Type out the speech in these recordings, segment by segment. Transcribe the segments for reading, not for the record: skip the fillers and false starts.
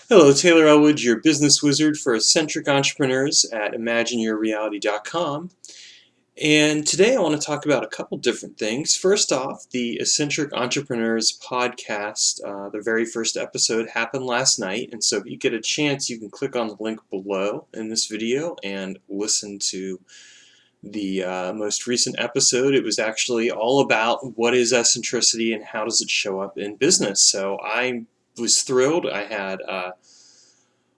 Hello, Taylor Elwood, your business wizard for eccentric entrepreneurs at ImagineYourReality.com. And today I want to talk about a couple different things. First off, the Eccentric Entrepreneurs podcast, the very first episode happened last night. And so if you get a chance, you can click on the link below in this video and listen to the most recent episode. It was actually all about what is eccentricity and how does it show up in business. So I was thrilled. I had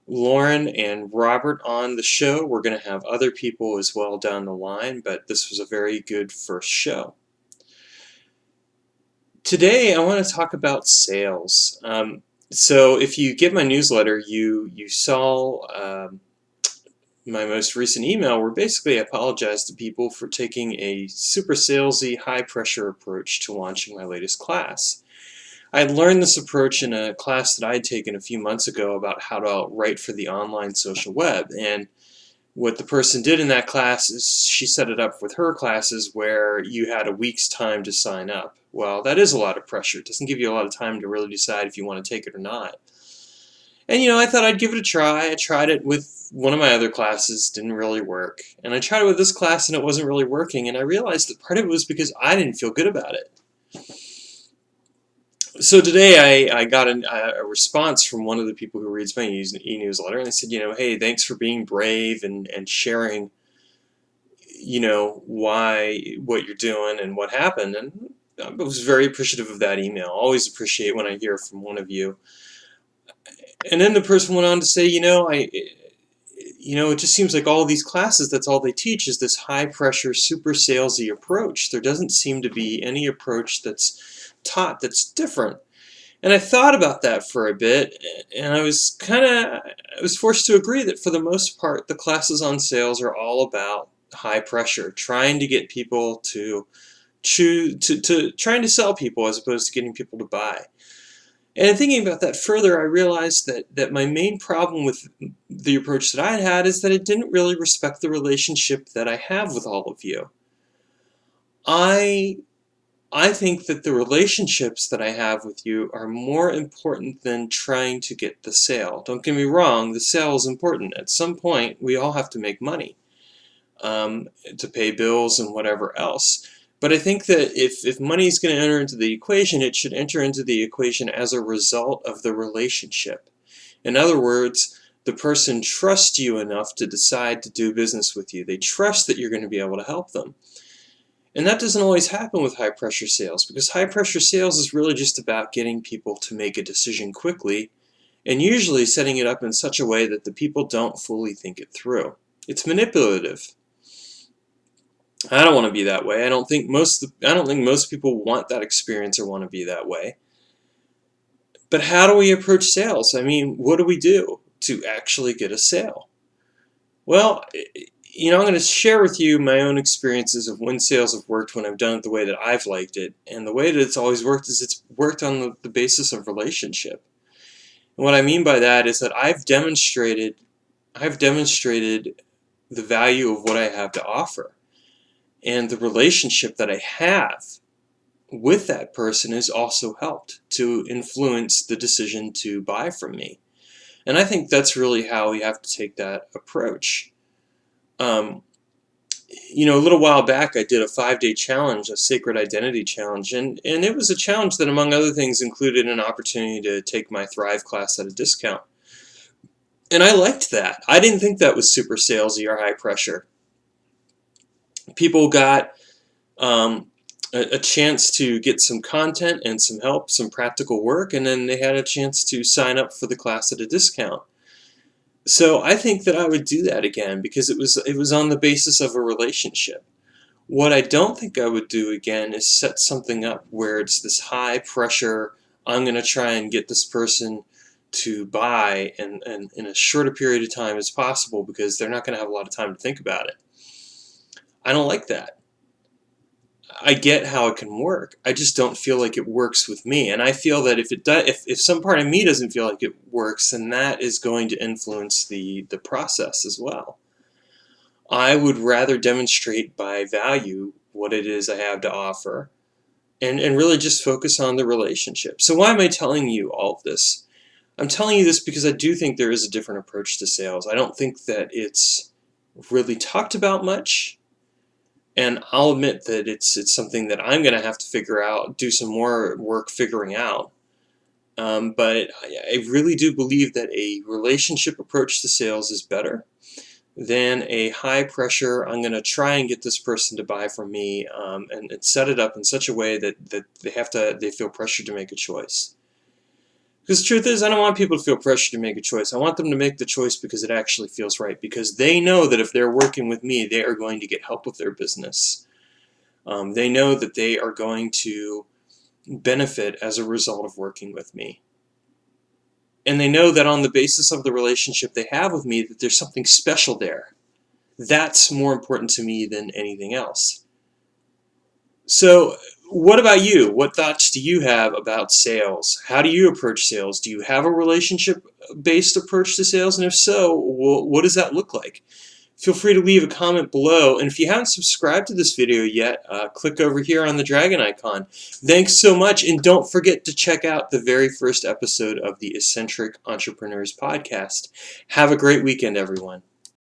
Lauren and Robert on the show. We're going to have other people as well down the line, but this was a very good first show. Today, I want to talk about sales. So, if you get my newsletter, you saw my most recent email where basically I apologized to people for taking a super salesy, high pressure approach to launching my latest class. I had learned this approach in a class that I had taken a few months ago about how to write for the online social web. And what the person did in that class is she set it up with her classes where you had a week's time to sign up. Well, that is a lot of pressure. It doesn't give you a lot of time to really decide if you want to take it or not. And I thought I'd give it a try. I tried it with one of my other classes, didn't really work. And I tried it with this class and it wasn't really working. And I realized that part of it was because I didn't feel good about it. So today I got a response from one of the people who reads my e-newsletter, and they said, hey, thanks for being brave and sharing, what you're doing and what happened. And I was very appreciative of that email. Always appreciate when I hear from one of you. And then the person went on to say, it just seems like all these classes, that's all they teach is this high pressure, super salesy approach. There doesn't seem to be any approach that's taught that's different. And I thought about that for a bit, and I was forced to agree that for the most part, the classes on sales are all about high pressure, trying to get people to trying to sell people as opposed to getting people to buy. And thinking about that further, I realized that my main problem with the approach that I had is that it didn't really respect the relationship that I have with all of you. I think that the relationships that I have with you are more important than trying to get the sale. Don't get me wrong, the sale is important. At some point, we all have to make money to pay bills and whatever else. But I think that if money is going to enter into the equation, it should enter into the equation as a result of the relationship. In other words, the person trusts you enough to decide to do business with you. They trust that you're going to be able to help them. And that doesn't always happen with high pressure sales, because high pressure sales is really just about getting people to make a decision quickly and usually setting it up in such a way that the people don't fully think it through. It's manipulative. I don't want to be that way. I don't think most people want that experience or want to be that way. But how do we approach sales? I mean, what do we do to actually get a sale? Well, I'm going to share with you my own experiences of when sales have worked when I've done it the way that I've liked it. And the way that it's always worked is it's worked on the basis of relationship. And what I mean by that is that I've demonstrated the value of what I have to offer. And the relationship that I have with that person has also helped to influence the decision to buy from me. And I think that's really how we have to take that approach. A little while back I did a 5-day challenge, a sacred identity challenge, and it was a challenge that among other things included an opportunity to take my Thrive class at a discount. And I liked that. I didn't think that was super salesy or high pressure. People got a chance to get some content and some help, some practical work, and then they had a chance to sign up for the class at a discount. So I think that I would do that again because it was on the basis of a relationship. What I don't think I would do again is set something up where it's this high pressure, I'm going to try and get this person to buy and in as short a period of time as possible because they're not going to have a lot of time to think about it. I don't like that. I get how it can work. I just don't feel like it works with me. And I feel that if it does, if some part of me doesn't feel like it works, then that is going to influence the process as well. I would rather demonstrate by value what it is I have to offer and really just focus on the relationship. So why am I telling you all of this? I'm telling you this because I do think there is a different approach to sales. I don't think that it's really talked about much, and I'll admit that it's something that I'm going to have to figure out, do some more work figuring out. But I really do believe that a relationship approach to sales is better than a high pressure, I'm going to try and get this person to buy from me, and set it up in such a way that they feel pressured to make a choice. Because the truth is, I don't want people to feel pressured to make a choice. I want them to make the choice because it actually feels right, because they know that if they're working with me, they are going to get help with their business. They know that they are going to benefit as a result of working with me. And they know that on the basis of the relationship they have with me, that there's something special there. That's more important to me than anything else. So, what about you? What thoughts do you have about sales? How do you approach sales? Do you have a relationship-based approach to sales? And if so, what does that look like? Feel free to leave a comment below. And if you haven't subscribed to this video yet, click over here on the dragon icon. Thanks so much. And don't forget to check out the very first episode of the Eccentric Entrepreneurs Podcast. Have a great weekend, everyone.